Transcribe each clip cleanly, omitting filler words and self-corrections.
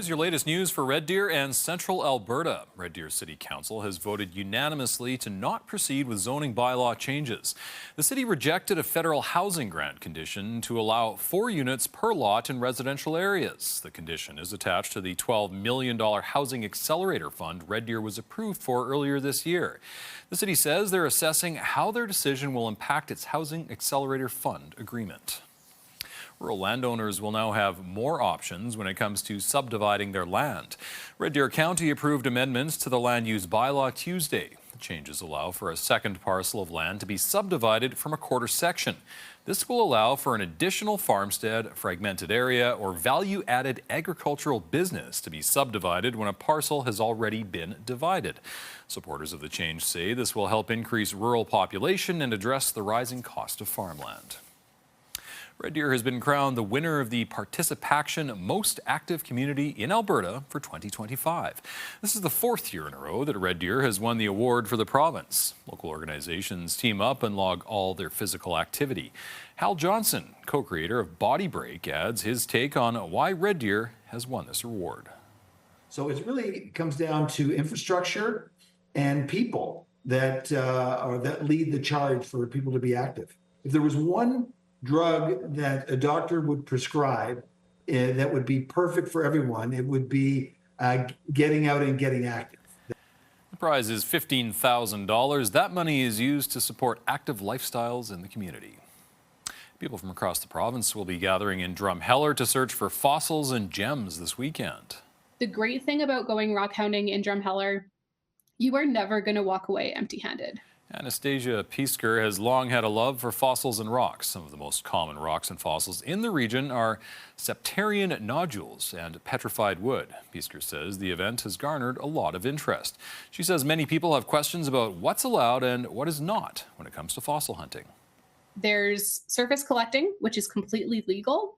Here's your latest news for Red Deer and Central Alberta. Red Deer City Council has voted unanimously to not proceed with zoning bylaw changes. The city rejected a federal housing grant condition to allow 4 units per lot in residential areas. The condition is attached to the $12 million Housing Accelerator Fund Red Deer was approved for earlier this year. The city says they're assessing how their decision will impact its Housing Accelerator Fund agreement. Rural landowners will now have more options when it comes to subdividing their land. Red Deer County approved amendments to the land use bylaw Tuesday. The changes allow for a second parcel of land to be subdivided from a quarter section. This will allow for an additional farmstead, fragmented area, or value-added agricultural business to be subdivided when a parcel has already been divided. Supporters of the change say this will help increase rural population and address the rising cost of farmland. Red Deer has been crowned the winner of the Participation Most Active Community in Alberta for 2025. This is the 4th year in a row that Red Deer has won the award for the province. Local organizations team up and log all their physical activity. Hal Johnson, co-creator of Body Break, adds his take on why Red Deer has won this award. So it really comes down to infrastructure and people that lead the charge for people to be active. If there was one drug that a doctor would prescribe that would be perfect for everyone, it would be getting out and getting active. The prize is $15,000. That money is used to support active lifestyles in the community. People from across the province will be gathering in Drumheller to search for fossils and gems this weekend. The great thing about going rock hounding in Drumheller, you are never going to walk away empty-handed. Anastasia Piesker has long had a love for fossils and rocks. Some of the most common rocks and fossils in the region are septarian nodules and petrified wood. Piesker says the event has garnered a lot of interest. She says many people have questions about what's allowed and what is not when it comes to fossil hunting. There's surface collecting, which is completely legal.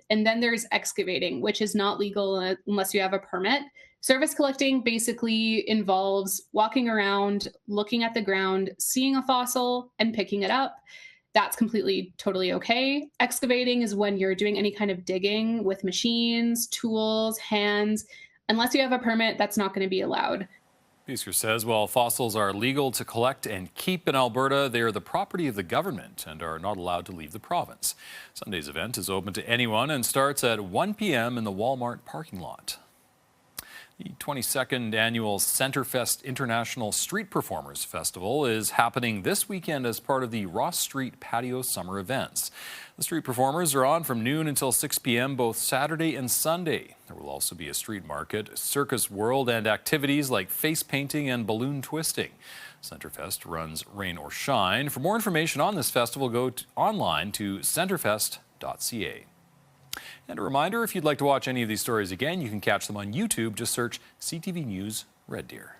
And then there's excavating, which is not legal unless you have a permit. Surface collecting basically involves walking around, looking at the ground, seeing a fossil, and picking it up. That's completely, totally okay. Excavating is when you're doing any kind of digging with machines, tools, hands. Unless you have a permit, that's not going to be allowed. Piesker says while fossils are legal to collect and keep in Alberta, they are the property of the government and are not allowed to leave the province. Sunday's event is open to anyone and starts at 1 p.m. in the Walmart parking lot. The 22nd annual Centrefest International Street Performers Festival is happening this weekend as part of the Ross Street Patio Summer Events. The street performers are on from noon until 6 p.m. both Saturday and Sunday. There will also be a street market, circus world, and activities like face painting and balloon twisting. Centrefest runs rain or shine. For more information on this festival, go online to centrefest.ca. And a reminder, if you'd like to watch any of these stories again, you can catch them on YouTube. Just search CTV News Red Deer.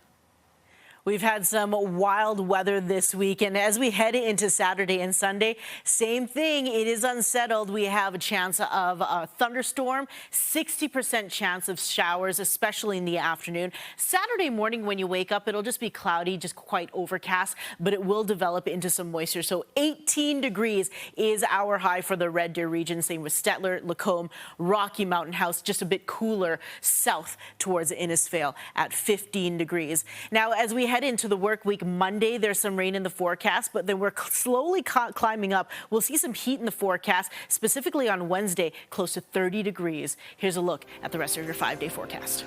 We've had some wild weather this week, and as we head into Saturday and Sunday, same thing. It is unsettled. We have a chance of a thunderstorm, 60% chance of showers, especially in the afternoon. Saturday morning when you wake up, it'll just be cloudy, just quite overcast, but it will develop into some moisture. So 18 degrees is our high for the Red Deer region. Same with Stettler, Lacombe, Rocky Mountain House, just a bit cooler south towards Innisfail at 15 degrees. Now, as we head into the work week Monday, there's some rain in the forecast, but then we're slowly climbing up. We'll see some heat in the forecast, specifically on Wednesday, close to 30 degrees. Here's a look at the rest of your 5-day forecast.